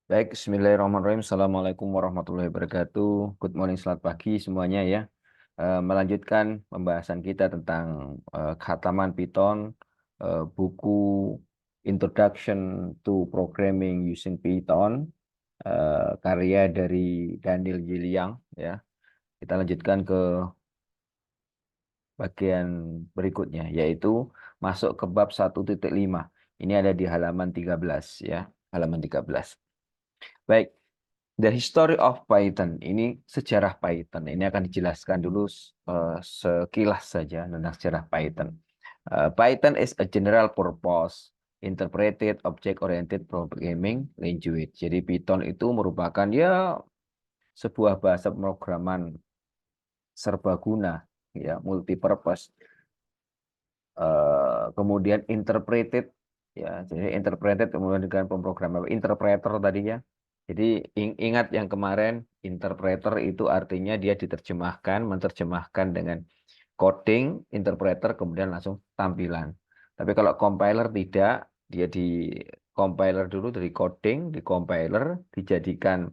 Baik, Bismillahirrahmanirrahim. Assalamualaikum warahmatullahi wabarakatuh. Good morning, selamat pagi semuanya ya. Melanjutkan pembahasan kita tentang khataman Python, buku Introduction to Programming Using Python, karya dari Daniel Yiliang ya. Kita lanjutkan ke bagian berikutnya, yaitu masuk ke bab 1.5. Ini ada di halaman 13 ya, halaman 13. Baik. The History of Python. Ini sejarah Python. Ini akan dijelaskan dulu sekilas saja tentang sejarah Python. Python is a general purpose interpreted object-oriented programming language. Jadi Python itu merupakan ya sebuah bahasa pemrograman serbaguna, ya multi-purpose. Kemudian interpreted, ya jadi interpreted kemudian dengan pemrograman interpreter tadi ya. Jadi ingat yang kemarin, interpreter itu artinya dia diterjemahkan, menerjemahkan dengan coding, interpreter kemudian langsung tampilan. Tapi kalau compiler tidak, dia di compiler dulu dari coding, di compiler dijadikan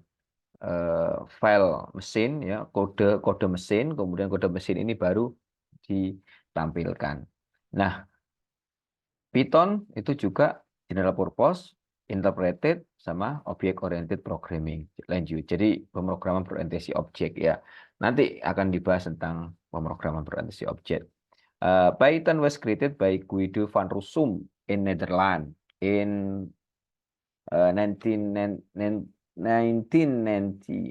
file mesin ya, kode kode mesin, kemudian kode mesin ini baru ditampilkan. Nah, Python itu juga general purpose, interpreted, sama object oriented programming lanjut. Jadi pemrograman berorientasi objek ya. Nanti akan dibahas tentang pemrograman berorientasi objek. Python was created by Guido van Rossum in Netherlands in 1990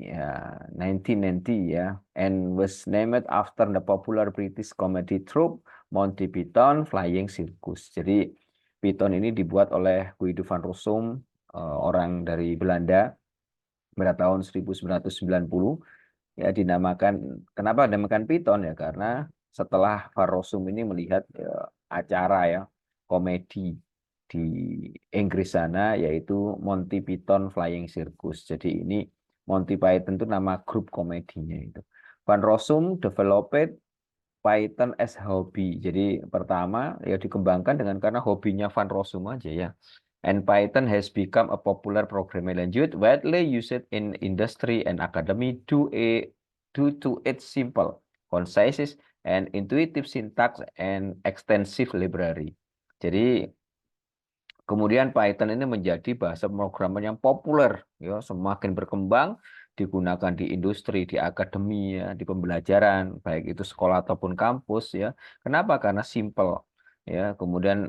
ya, 1990 ya, and was named after the popular British comedy troupe Monty Python Flying Circus. Jadi Python ini dibuat oleh Guido van Rossum, orang dari Belanda pada tahun 1990 ya, dinamakan, kenapa dinamakan Python ya, karena setelah Van Rossum ini melihat ya, acara ya komedi di Inggris sana, yaitu Monty Python Flying Circus. Jadi ini Monty Python itu nama grup komedinya itu. Van Rossum developed Python as hobby. Jadi pertama ya dikembangkan dengan karena hobinya Van Rossum aja ya. And Python has become a popular programming language widely used in industry and academy due to its simple, concise, and intuitive syntax and extensive library. Jadi kemudian Python ini menjadi bahasa pemrograman yang populer, ya, semakin berkembang, digunakan di industri, di akademi, ya, di pembelajaran, baik itu sekolah ataupun kampus, ya. Kenapa? Karena simple, ya. Kemudian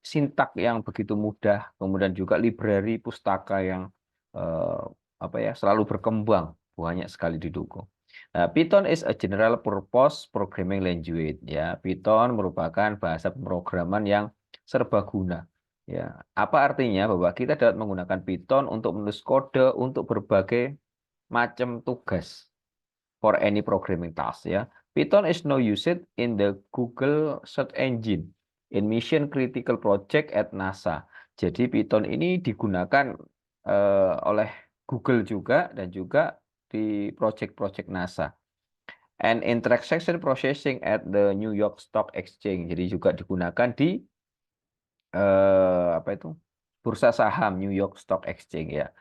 sintak yang begitu mudah, kemudian juga library pustaka yang eh, apa ya selalu berkembang, banyak sekali didukung. Nah, Python is a general purpose programming language, ya. Python merupakan bahasa pemrograman yang serbaguna. Ya, apa artinya bahwa kita dapat menggunakan Python untuk menulis kode untuk berbagai macam tugas for any programming task ya. Python is now used in the Google Search Engine in mission critical project at NASA. Jadi Python ini digunakan oleh Google juga dan juga di project-project NASA. And in transaction processing at the New York Stock Exchange. Jadi juga digunakan di apa itu? Bursa saham New York Stock Exchange ya.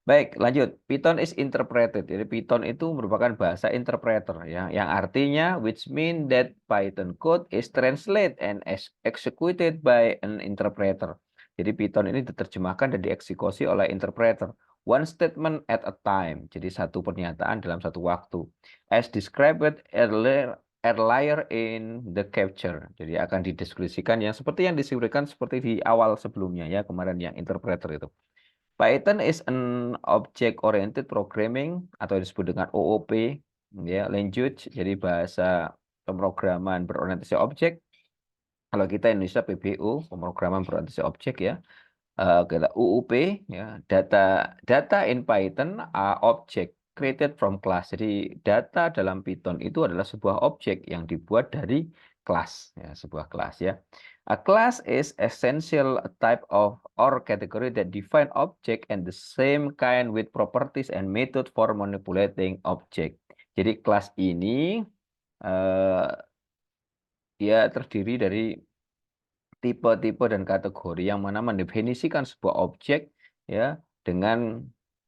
Baik, lanjut. Python is interpreted. Jadi Python itu merupakan bahasa interpreter ya, yang artinya which mean that Python code is translated and executed by an interpreter. Jadi Python ini diterjemahkan dan dieksekusi oleh interpreter. One statement at a time. Jadi satu pernyataan dalam satu waktu. As described earlier in the capture. Jadi akan dideskripsikan yang seperti yang disebutkan seperti di awal sebelumnya ya, kemarin yang interpreter itu. Python is an object oriented programming atau disebut dengan OOP ya, language. Jadi bahasa pemrograman berorientasi objek. Kalau kita Indonesia PBO, pemrograman berorientasi objek ya. Kita UUP ya, data in Python are object created from class. Jadi data dalam Python itu adalah sebuah objek yang dibuat dari kelas ya, sebuah kelas ya. A class is essential a type of or category that define object and the same kind with properties and method for manipulating object. Jadi kelas ini eh, dia terdiri dari tipe-tipe dan kategori yang mana mendefinisikan sebuah objek ya dengan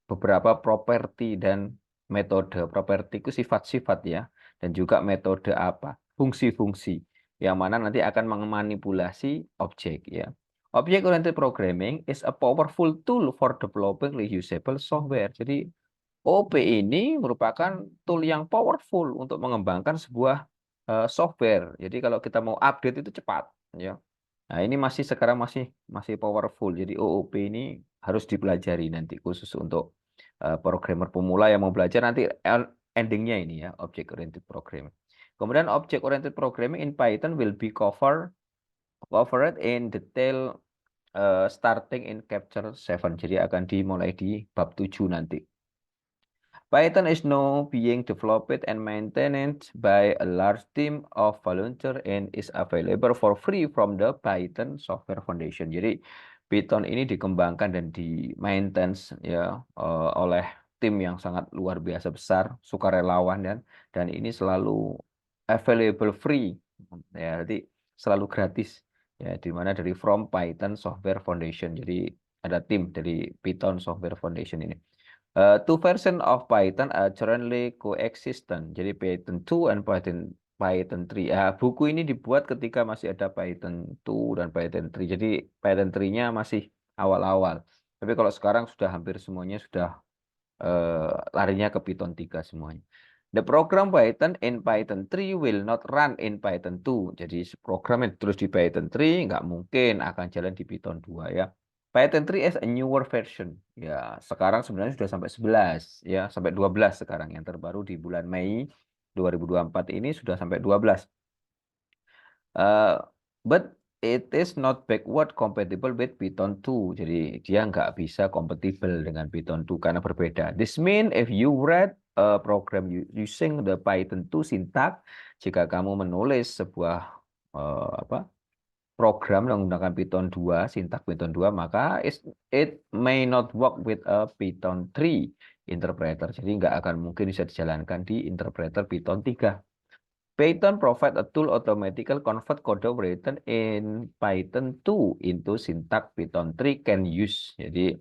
beberapa properti dan metode. Properti itu sifat-sifat ya, dan juga metode apa? Fungsi-fungsi yang mana nanti akan memanipulasi objek ya. Object-oriented programming is a powerful tool for developing reusable software. Jadi OP ini merupakan tool yang powerful untuk mengembangkan sebuah software. Jadi kalau kita mau update itu cepat ya. Nah, ini sekarang masih powerful. Jadi OOP ini harus dipelajari nanti khusus untuk programmer pemula yang mau belajar nanti endingnya ini ya, object oriented programming. Kemudian object oriented programming in Python will be covered in detail starting in chapter 7. Jadi akan dimulai di bab 7 nanti. Python is now being developed and maintained by a large team of volunteers and is available for free from the Python Software Foundation. Jadi Python ini dikembangkan dan di-maintains ya oleh tim yang sangat luar biasa besar, sukarelawan dan ini selalu available free ya, jadi selalu gratis ya, di mana dari from Python Software Foundation. Jadi ada tim dari Python Software Foundation ini. Two version of Python are currently coexistent. Jadi Python 2 and Python 3. Ya, buku ini dibuat ketika masih ada Python 2 dan Python 3. Jadi Python 3-nya masih awal-awal. Tapi kalau sekarang sudah hampir semuanya sudah larinya ke Python 3 semuanya. The program Python in Python 3 will not run in Python 2. Jadi program yang terus di Python 3 nggak mungkin akan jalan di Python 2 ya. Python 3 is a newer version. Ya, sekarang sebenarnya sudah sampai 11 ya, sampai 12 sekarang. Yang terbaru di bulan Mei 2024 ini sudah sampai 12. But it is not backward compatible with Python 2. Jadi dia nggak bisa kompatibel dengan Python 2 karena berbeda. This means if you write a program using the Python 2 syntax, jika kamu menulis sebuah program menggunakan Python 2, sintak Python 2, maka it may not work with a Python 3 interpreter. Jadi nggak akan mungkin bisa dijalankan di interpreter Python 3. Python provide a tool automatically convert code written in Python 2 into syntax Python 3 can use. Jadi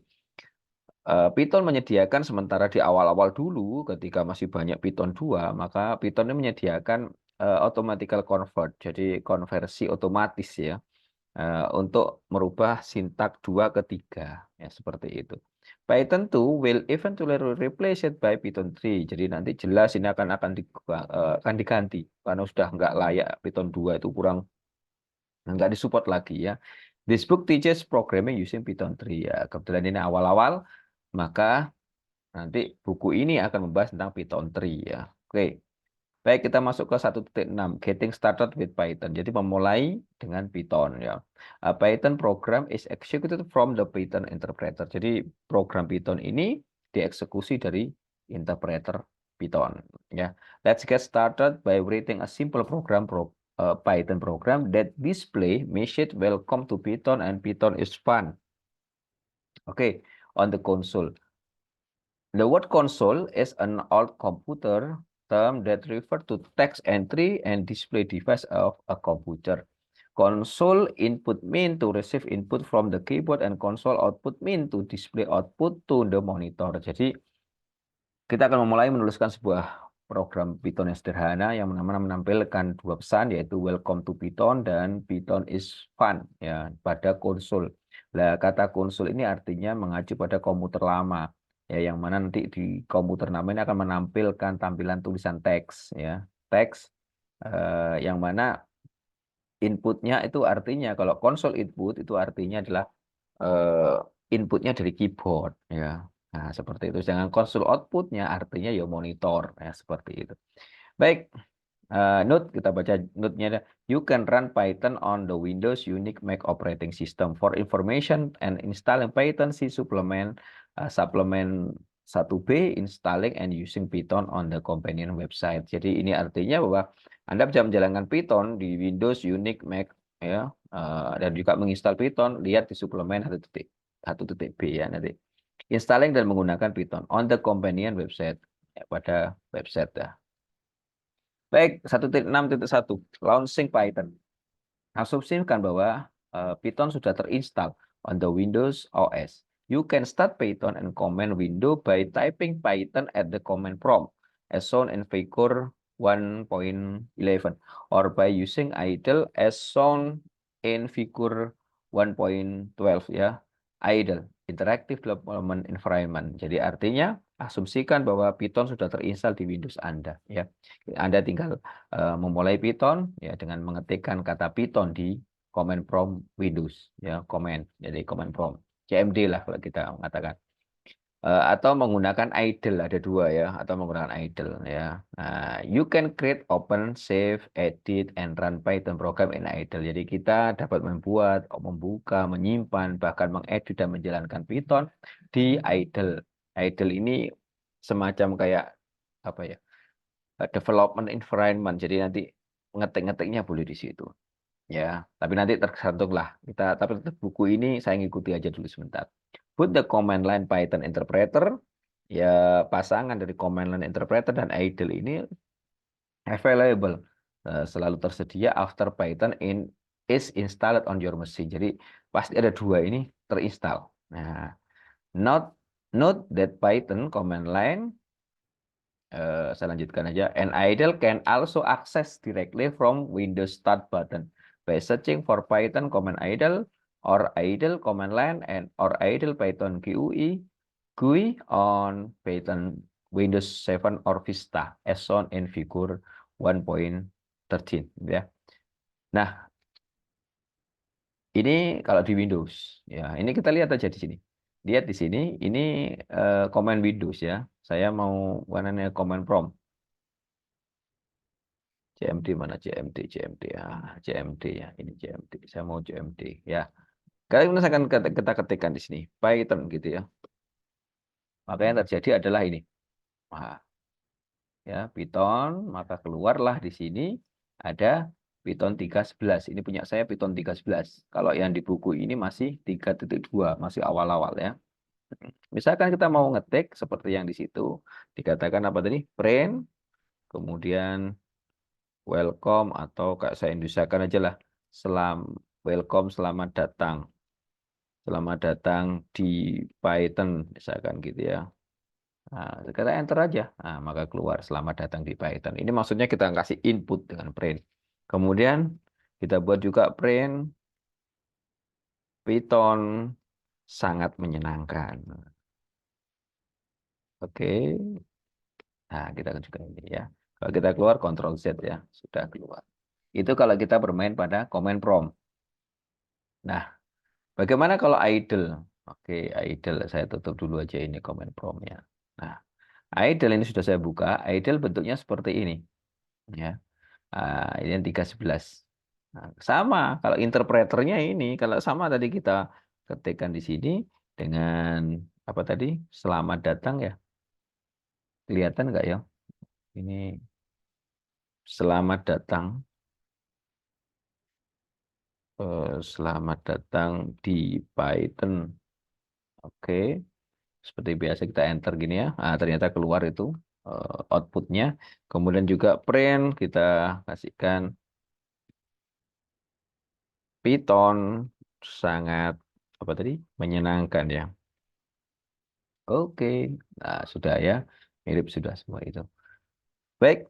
Python menyediakan sementara di awal-awal dulu ketika masih banyak Python 2, maka Python ini menyediakan automatical convert, jadi konversi otomatis ya. Untuk merubah sintak 2 ke 3 ya, seperti itu. Python 2 will eventually replace it by Python 3. Jadi nanti jelas ini akan diganti karena sudah nggak layak, Python 2 itu kurang, nggak disupport lagi ya. This book teaches programming using Python 3 ya. Kebetulan ini awal-awal, maka nanti buku ini akan membahas tentang Python 3 ya. Oke. Baik, kita masuk ke 1.6, Getting Started with Python. Jadi memulai dengan Python ya. Python program is executed from the Python interpreter. Jadi program Python ini dieksekusi dari interpreter Python ya. Let's get started by writing a simple Python program that display message welcome to Python and Python is fun. Okay, on the console. The word console is an old computer term that refer to text entry and display device of a computer. Console input mean to receive input from the keyboard and console output mean to display output to the monitor. Jadi kita akan memulai menuliskan sebuah program Python yang sederhana yang menampilkan dua pesan, yaitu welcome to Python dan Python is fun ya pada konsol. Nah, kata konsol ini artinya mengacu pada komputer lama ya, yang mana nanti di komputer lama ini akan menampilkan tampilan tulisan teks ya, teks yang mana inputnya itu artinya, kalau konsol input itu artinya adalah inputnya dari keyboard ya. Nah, seperti itu. Jangan konsol outputnya artinya ya monitor ya, seperti itu. Baik, note, kita baca note-nya. You can run Python on the Windows Unique Mac operating system. For information and installing Python, see supplement 1B, installing and using Python on the companion website. Jadi ini artinya bahwa Anda bisa menjalankan Python di Windows Unique Mac ya, dan juga menginstal Python, lihat di suplemen 1.b ya nanti. Installing dan menggunakan Python on the companion website ya, pada website ya. Baik, 1.6.1 launching Python. Asumsikan bahwa Python sudah terinstall on the Windows OS. You can start Python and command window by typing Python at the command prompt, as shown in figure 1.11, or by using idle as shown in figure 1.12 ya. Idle, Interactive Development Environment. Jadi artinya asumsikan bahwa Python sudah terinstall di Windows Anda ya. Anda tinggal memulai Python ya dengan mengetikkan kata Python di command prompt Windows ya, command. Jadi command prompt. CMD lah kalau kita mengatakan. Atau menggunakan idle, ada dua ya, atau menggunakan idle ya. Nah, you can create, open, save, edit, and run Python program in idle. Jadi kita dapat membuat, membuka, menyimpan, bahkan mengedit dan menjalankan Python di idle. Idle ini semacam kayak apa ya? Development environment. Jadi nanti ngetik-ngetiknya boleh di situ. Ya, tapi nanti tergantung lah kita. Tapi buku ini saya ngikuti aja dulu sebentar. Put the command line Python interpreter, ya pasangan dari command line interpreter dan idle ini available, selalu tersedia after Python is installed on your machine. Jadi pasti ada dua ini terinstall. Nah, note that Python command line, saya lanjutkan aja. And idle can also access directly from Windows Start button by searching for Python command idle or idle command line and or idle Python GUI on Python Windows 7 or Vista as shown in figure 1.13 ya. Nah, ini kalau di Windows ya. Ini kita lihat aja di sini. Lihat di sini, ini command Windows ya. Saya mau warnanya command prompt. CMD mana CMD ya, CMD ya, ini CMD. Saya mau CMD ya. Kali ini akan kita ketikkan di sini Python gitu ya. Maka yang terjadi adalah ini. Nah, ya Python, maka keluarlah di sini ada Python 3.11. Ini punya saya Python 3.11. Kalau yang di buku ini masih 3.2, masih awal-awal ya. Misalkan kita mau ngetik seperti yang di situ, dikatakan apa tadi? Print, kemudian welcome, atau kayak saya industasikan aja lah, welcome, selamat datang di Python misalkan gitu ya. Nah, kita enter aja, nah, maka keluar selamat datang di Python. Ini maksudnya kita kasih input dengan print. Kemudian kita buat juga print Python sangat menyenangkan. Oke. Nah, kita juga ini ya. Kalau kita keluar Ctrl Z ya, sudah keluar. Itu kalau kita bermain pada command prompt. Nah, bagaimana kalau idle? Oke, idle. Saya tutup dulu aja ini command prompt-nya. Nah, idle ini sudah saya buka. Idle bentuknya seperti ini. Ya, ini yang 3.11. Nah, sama, kalau interpreternya ini, kalau sama tadi kita ketikkan di sini dengan apa tadi? Selamat datang ya. Kelihatan nggak ya? Ini selamat datang. Selamat datang di Python. Oke. Seperti biasa kita enter gini ya. Nah, ternyata keluar itu outputnya. Kemudian juga print kita kasihkan Python sangat apa tadi? Menyenangkan ya. Oke. Nah, sudah ya. Mirip sudah semua itu. Baik,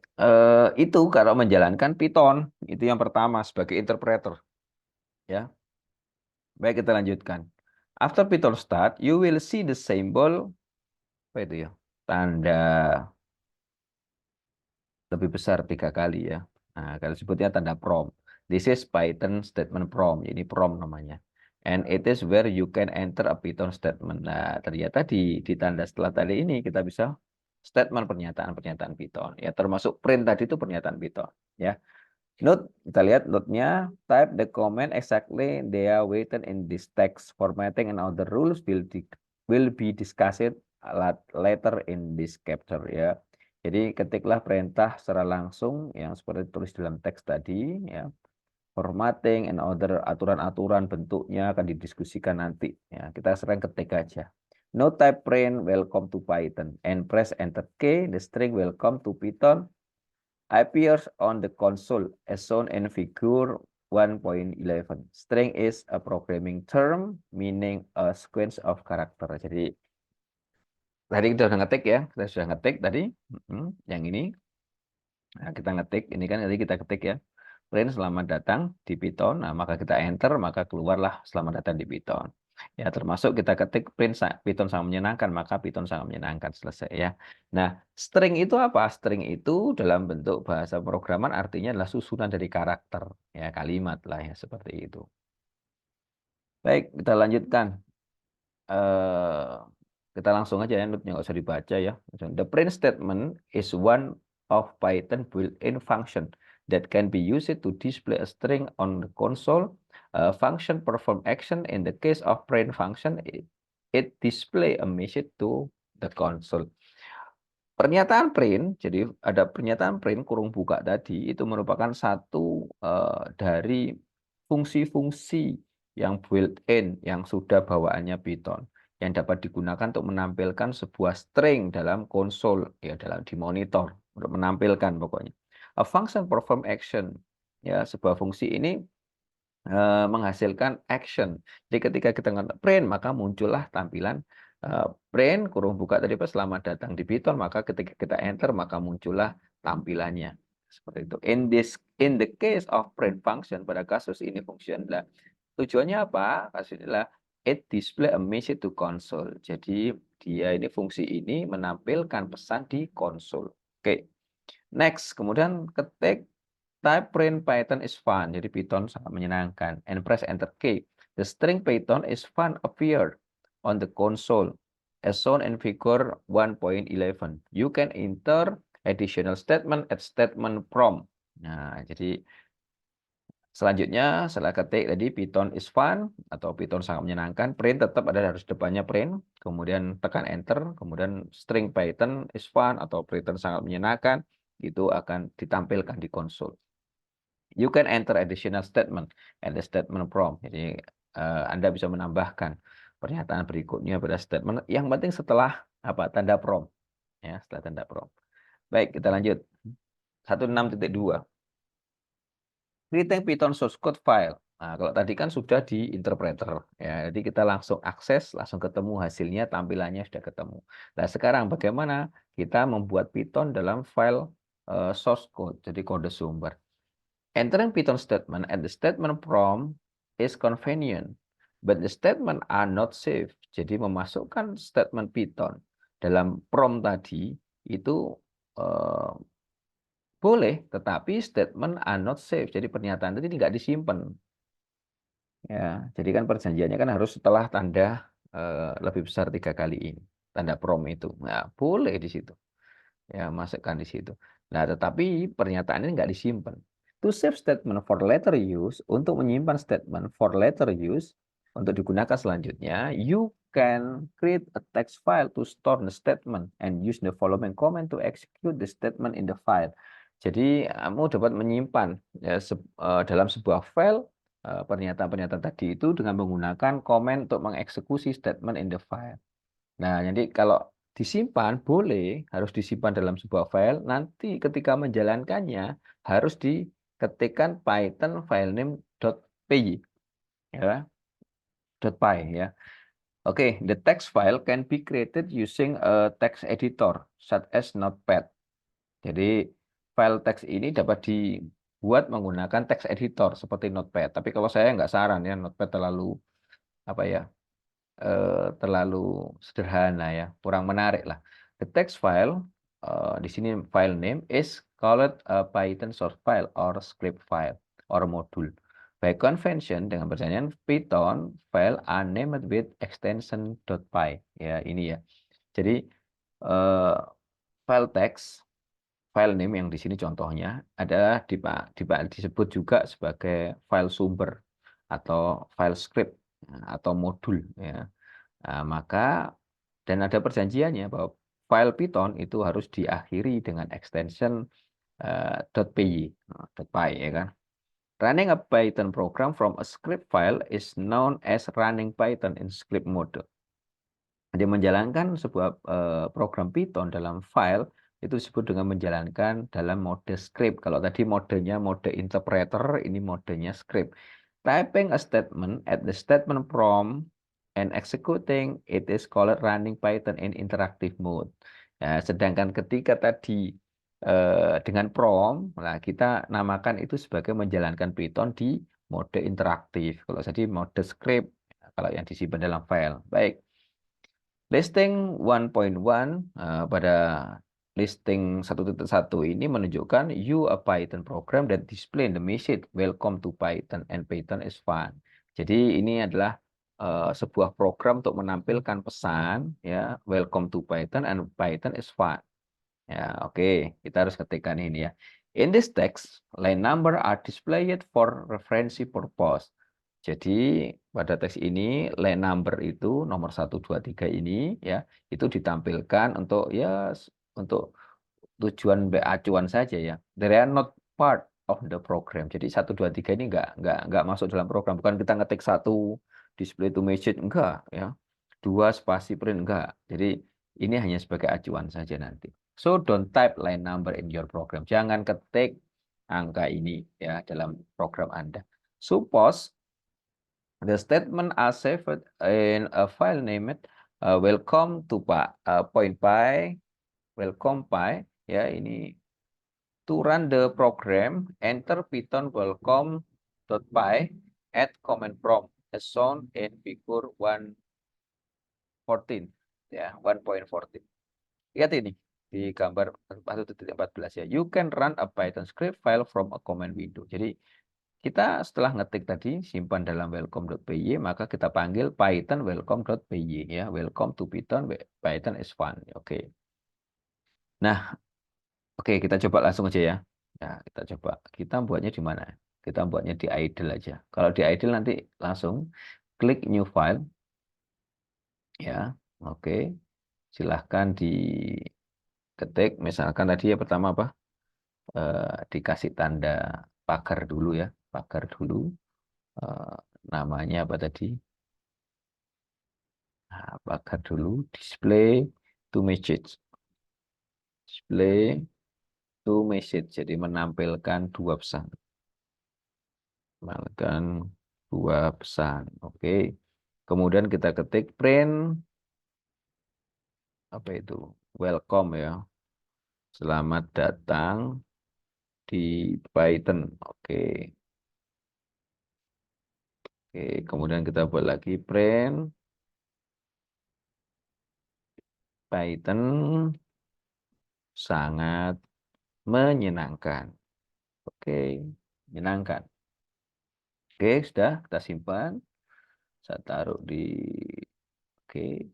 itu kalau menjalankan Python itu yang pertama sebagai interpreter ya. Baik, kita lanjutkan. After Python start, you will see the symbol apa itu ya? Tanda lebih besar 3 kali ya. Nah, kalau sebutnya tanda prompt. This is Python statement prompt. Ini prompt namanya. And it is where you can enter a Python statement. Nah, ternyata di tanda setelah tadi ini kita bisa statement pernyataan Python. Ya, termasuk print tadi itu pernyataan Python. Ya. Note, kita lihat note-nya. Type the comment exactly they are written in this text. Formatting and other rules will be discussed later in this chapter ya. Jadi ketiklah perintah secara langsung yang seperti tulis dalam teks tadi ya. Formatting and other aturan-aturan bentuknya akan didiskusikan nanti ya. Kita sering ketik aja. No type print welcome to Python and press enter key. The string welcome to Python appears on the console as shown in figure 1.11. String is a programming term meaning a sequence of character. Jadi tadi kita sudah ngetik ya, kita sudah ngetik tadi. Yang ini nah, kita ngetik, ini kan tadi kita ketik ya. Print selamat datang di Python. Nah, maka kita enter, maka keluarlah selamat datang di Python. Ya, termasuk kita ketik print Python sangat menyenangkan, maka Python sangat menyenangkan, selesai ya. Nah, string itu apa? String itu dalam bentuk bahasa programan artinya adalah susunan dari karakter, ya kalimat lah ya, seperti itu. Baik, kita lanjutkan. Kita langsung aja ya, notenya nggak usah dibaca ya. The print statement is one of Python built-in function that can be used to display a string on the console. Function perform action. In the case of print function, it display a message to the console. Pernyataan print, jadi ada pernyataan print kurung buka tadi, itu merupakan satu dari fungsi-fungsi yang built-in, yang sudah bawaannya Python, yang dapat digunakan untuk menampilkan sebuah string dalam konsol, ya dalam di monitor, untuk menampilkan pokoknya. A function perform action, ya sebuah fungsi ini menghasilkan action. Jadi ketika kita print, maka muncullah tampilan print kurung buka tadi pas selamat datang di Python, maka ketika kita enter maka muncullah tampilannya seperti itu. In the case of print function, pada kasus ini function lah, tujuannya apa? Kasus inilah it display a message to console. Jadi dia ini fungsi ini menampilkan pesan di konsol. Oke. Next, kemudian ketik type print Python is fun. Jadi Python sangat menyenangkan. And press enter key. The string Python is fun appear on the console as shown in figure 1.11. You can enter additional statement at statement prompt. Nah, jadi selanjutnya setelah ketik tadi Python is fun atau Python sangat menyenangkan, print tetap ada harus depannya print, kemudian tekan enter, kemudian string Python is fun atau Python sangat menyenangkan itu akan ditampilkan di konsol. You can enter additional statement at the statement prompt. Jadi Anda bisa menambahkan pernyataan berikutnya pada statement. Yang penting setelah apa? Tanda prompt. Ya, setelah tanda prompt. Baik, kita lanjut. 16.2. Creating Python source code file. Nah, kalau tadi kan sudah di interpreter. Ya, jadi kita langsung akses, langsung ketemu hasilnya, tampilannya sudah ketemu. Nah, sekarang bagaimana kita membuat Python dalam file source code, jadi kode sumber. Entering Python statement at the statement prompt is convenient, but the statement are not safe. Jadi memasukkan statement Python dalam prompt tadi itu boleh, tetapi statement are not safe. Jadi pernyataan tadi tidak disimpan. Ya, jadi kan perjanjiannya kan harus setelah tanda lebih besar 3 kali ini, tanda prompt itu. Nah, boleh di situ. Ya, masukkan di situ. Nah, tetapi pernyataan ini nggak disimpan. To save statement for later use, untuk menyimpan statement for later use, untuk digunakan selanjutnya, you can create a text file to store the statement and use the following command to execute the statement in the file. Jadi, kamu dapat menyimpan ya, dalam sebuah file pernyataan-pernyataan tadi itu dengan menggunakan komen untuk mengeksekusi statement in the file. Nah, jadi kalau disimpan boleh, harus disimpan dalam sebuah file. Nanti ketika menjalankannya harus diketikkan Python filename.py ya, .py ya. Oke, the text file can be created using a text editor such as Notepad. Jadi file teks ini dapat dibuat menggunakan text editor seperti Notepad. Tapi kalau saya nggak saran ya, Notepad terlalu apa ya? Terlalu sederhana ya, kurang menarik lah. The text file di sini file name is called a Python source file or script file or module. By convention dengan perjanjian Python file are named with extension .py ya ini ya. Jadi file text file name yang di sini contohnya adalah disebut juga sebagai file sumber atau file script atau modul ya. Nah, maka dan ada perjanjiannya bahwa file Python itu harus diakhiri dengan extension .py, .py ya kan. Running a Python program from a script file is known as running Python in script mode. Jadi menjalankan sebuah program Python dalam file itu disebut dengan menjalankan dalam mode script. Kalau tadi modenya mode interpreter, ini modenya script. Typing a statement at the statement prompt and executing it is called running Python in interactive mode. Ya, sedangkan ketika tadi dengan prompt, nah kita namakan itu sebagai menjalankan Python di mode interaktif. Kalau tadi mode script, kalau yang disimpan dalam file. Baik. Listing 1.1 pada listing 1.1 ini menunjukkan you a Python program that display the message welcome to Python and Python is fun. Jadi ini adalah sebuah program untuk menampilkan pesan ya welcome to Python and Python is fun. Ya, oke, kita harus ketikkan ini ya. In this text, line number are displayed for reference purpose. Jadi pada teks ini line number itu nomor 1, 2, 3 ini ya itu ditampilkan untuk ya untuk tujuan acuan saja ya. They are not part of the program. Jadi 1, 2, 3 ini enggak masuk dalam program. Bukan kita ngetik 1 display to message enggak ya. 2 spasi print enggak. Jadi ini hanya sebagai acuan saja nanti. So don't type line number in your program. Jangan ketik angka ini ya dalam program Anda. Suppose the statement are saved in a file named welcome to point py welcome py ya ini to run the program enter python welcome.py add command prompt as shown in figure 1.14 ya 1.14. Lihat ini di gambar 1.14 ya. You can run a Python script file from a command window. Jadi kita setelah ngetik tadi simpan dalam welcome.py maka kita panggil python welcome.py ya. Welcome to Python, Python is fun. Oke. Nah, oke kita coba langsung aja ya. Nah, kita coba. Kita buatnya di mana? Kita buatnya di idle aja. Kalau di idle nanti langsung klik new file ya. Oke. Silahkan diketik misalkan tadi ya pertama apa? Dikasih tanda pagar dulu ya. Pagar dulu. Namanya apa tadi? Nah, pagar dulu display to message. Display to message. Jadi menampilkan dua pesan. Menampilkan dua pesan. Oke. Kemudian kita ketik print apa itu? Welcome ya. Selamat datang di Python. Oke. Oke, kemudian kita buat lagi print Python sangat menyenangkan. Oke, menyenangkan. Oke, sudah kita simpan. Saya taruh di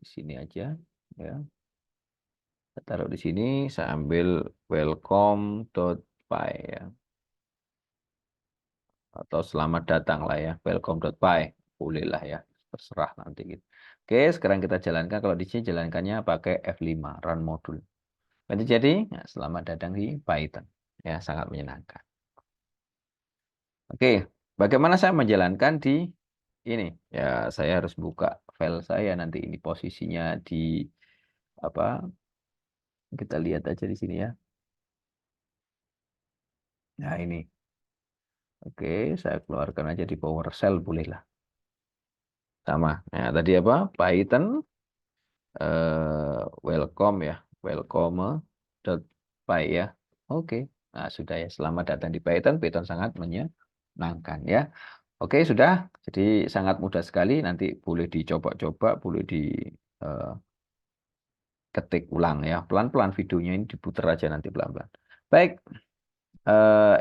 sini aja ya. Saya taruh di sini, saya ambil welcome.py ya. Atau selamat datang lah ya, welcome.py. Boleh lah ya, terserah nanti gitu. Oke, sekarang kita jalankan. Kalau di sini jalankannya pakai F5, run modul. Nanti jadi, ya, selamat datang di Python. Ya, sangat menyenangkan. Oke, bagaimana saya menjalankan di ini? Ya, saya harus buka file saya nanti ini posisinya di apa? Kita lihat aja di sini ya. Nah, ini. Oke, saya keluarkan aja di PowerShell bolehlah. Sama. Nah, tadi apa? Python welcome ya. Welcome.py ya. Oke. Nah, sudah ya. Selamat datang di Python. Python sangat menyenangkan ya. Oke, sudah. Jadi sangat mudah sekali. Nanti boleh dicoba-coba, boleh diketik ulang ya. Pelan-pelan videonya ini diputar aja nanti pelan-pelan. Baik.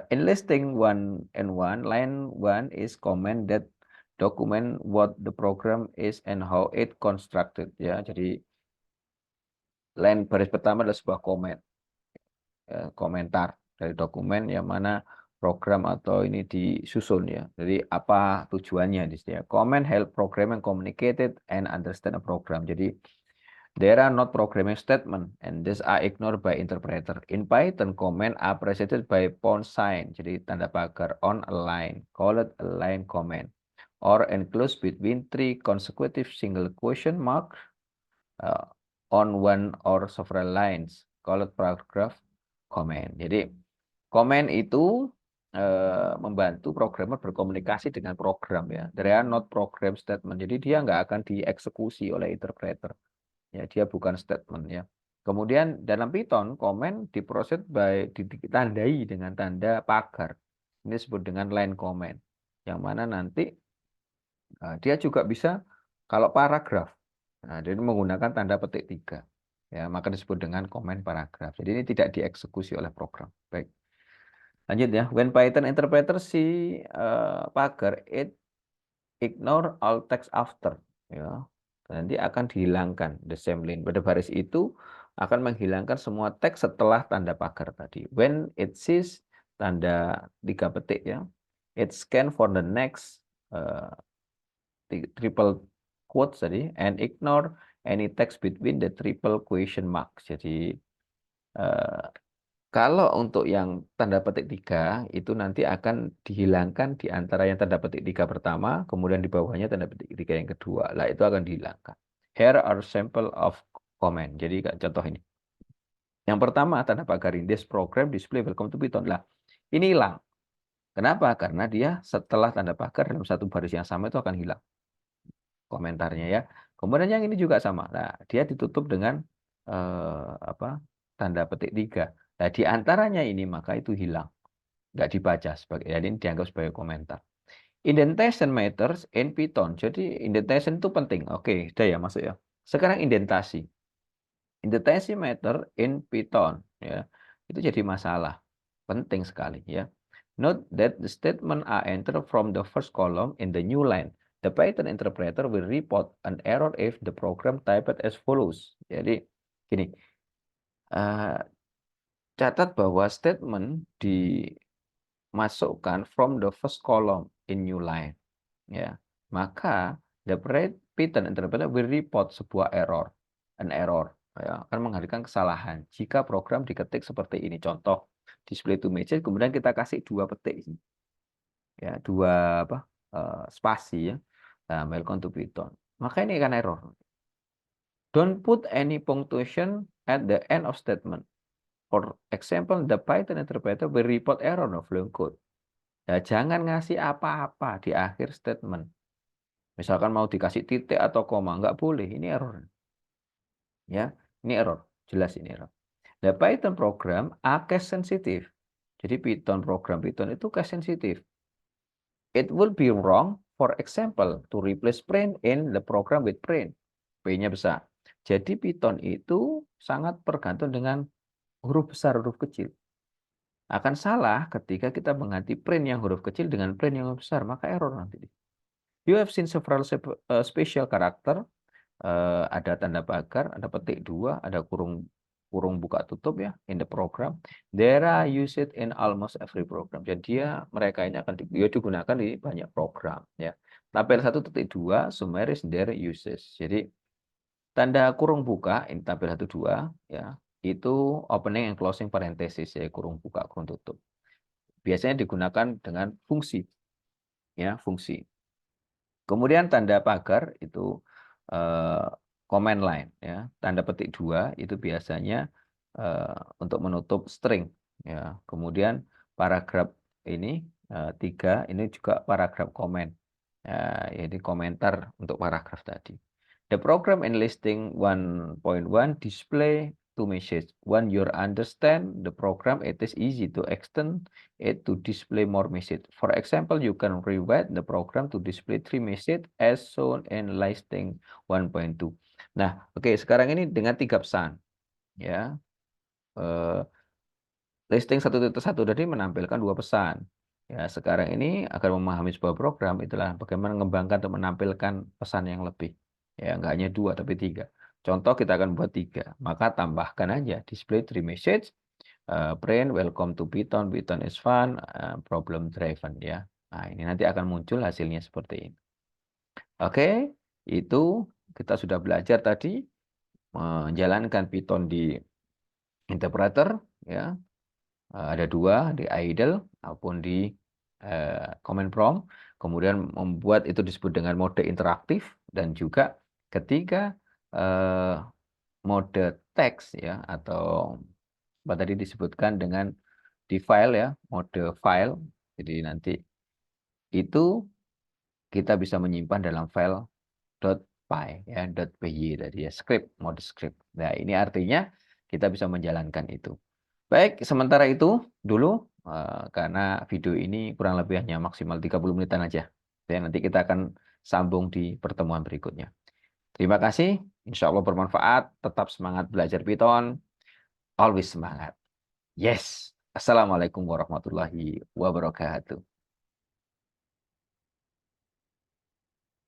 In listing 1 line 1 is comment that document what the program is and how it constructed ya. Jadi line baris pertama adalah sebuah komentar dari dokumen yang mana program atau ini disusun ya. Jadi apa tujuannya di sini ya. Comment help programming communicated and understand a program. Jadi there are not programming statement and these are ignored by interpreter. In Python, comment are preceded by pound sign. Jadi tanda pagar on a line, call it a line comment, or enclosed between 3 consecutive single question marks on one or several lines. called paragraph comment. Jadi comment itu membantu programmer berkomunikasi dengan program ya. They are not program statement. Jadi dia nggak akan dieksekusi oleh interpreter. Ya, dia bukan statement ya. Kemudian dalam Python, comment diproses ditandai dengan tanda pagar. Ini disebut dengan line comment. Yang mana nanti dia juga bisa kalau paragraf. Nah, dia menggunakan tanda petik 3. Ya, maka disebut dengan comment paragraf. Jadi ini tidak dieksekusi oleh program. Baik. Lanjut ya. When Python interpreter si pagar, it ignore all text after. Ya. Nanti akan dihilangkan the same line. Pada baris itu akan menghilangkan semua teks setelah tanda pagar tadi. When it sees tanda 3 petik ya, it scan for the next triple quotes tadi and ignore any text between the triple question mark. Jadi kalau untuk yang tanda petik 3 itu nanti akan dihilangkan di antara yang tanda petik 3 pertama, kemudian di bawahnya tanda petik 3 yang kedua. Lah itu akan dihilangkan. Here are sample of comment. Jadi contoh ini. Yang pertama tanda pagar in this program display welcome to Python. Lah ini hilang. Kenapa? Karena dia setelah tanda pagar dalam satu baris yang sama itu akan hilang komentarnya ya. Kemudian yang ini juga sama. Nah, dia ditutup dengan tanda petik 3. Nah, di antaranya ini maka itu hilang. Nggak dibaca sebagai, jadi ini dianggap sebagai komentar. Indentation matters in Python. Jadi indentation itu penting. Oke, sudah ya masuk ya. Sekarang indentasi. Indentasi matter in Python ya. Itu jadi masalah. Penting sekali ya. Note that the statement are entered from the first column in the new line. The Python interpreter will report an error if the program typed as follows. Jadi gini, catat bahwa statement dimasukkan from the first column in new line. Ya, maka the Python interpreter will report sebuah error, an error. Ya, akan menghadirkan kesalahan jika program diketik seperti ini. Contoh, display to message, kemudian kita kasih 2 petik. Ya, 2 spasi ya. Nah, welcome to Python. Maka ini akan error. Don't put any punctuation at the end of statement. For example, the Python interpreter will report error of long code. Ya, jangan ngasih apa-apa di akhir statement. Misalkan mau dikasih titik atau koma, nggak boleh. Ini error. Ya, ini error. Jelas ini error. The Python program are case sensitive. Jadi program Python itu case sensitive. It will be wrong, for example, to replace print in the program with print. P-nya besar. Jadi Python itu sangat bergantung dengan huruf besar, huruf kecil. Akan salah ketika kita mengganti print yang huruf kecil dengan print yang huruf besar, maka error nanti. You have seen several special character. Ada tanda pagar, ada petik 2, ada kurung buka tutup ya in the program. There are used in almost every program. Jadi mereka ini akan digunakan di banyak program ya. Tabel 1.2 summaries their uses. Jadi tanda kurung buka ini tabel 1.2 ya. Itu opening and closing parenthesis ya, kurung buka, kurung tutup. Biasanya digunakan dengan fungsi ya, fungsi. Kemudian tanda pagar itu command line ya. Tanda petik 2 itu biasanya untuk menutup string ya. Kemudian paragraf ini 3 ini juga paragraf comment. Ya, ini komentar untuk paragraf tadi. The program in listing 1.1 display to message. When you understand the program, it is easy to extend it to display more message. For example, you can rewrite the program to display 3 message as shown in listing 1.2. Nah, oke, sekarang ini dengan 3 pesan. Ya, listing 1.1 tadi menampilkan 2 pesan. Ya, sekarang ini agar memahami sebuah program itulah bagaimana mengembangkan atau menampilkan pesan yang lebih. Ya, nggak hanya 2 tapi 3. Contoh kita akan buat 3. Maka tambahkan aja display 3 message, print welcome to Python, Python is fun, problem driven ya. Nah, ini nanti akan muncul hasilnya seperti ini. Oke, itu kita sudah belajar tadi menjalankan Python di interpreter ya. Ada 2 di idle maupun di command prompt. Kemudian membuat itu disebut dengan mode interaktif dan juga ketika mode teks ya atau Apa tadi disebutkan dengan di file ya, mode file. Jadi nanti itu kita bisa menyimpan dalam file .py ya, .py tadi ya, script, mode script. Nah, ini artinya kita bisa menjalankan itu. Baik, sementara itu dulu karena video ini kurang lebih hanya maksimal 30 menitan aja. Ya, nanti kita akan sambung di pertemuan berikutnya. Terima kasih, insya Allah bermanfaat. Tetap semangat belajar Python, always semangat. Yes. Assalamualaikum warahmatullahi wabarakatuh.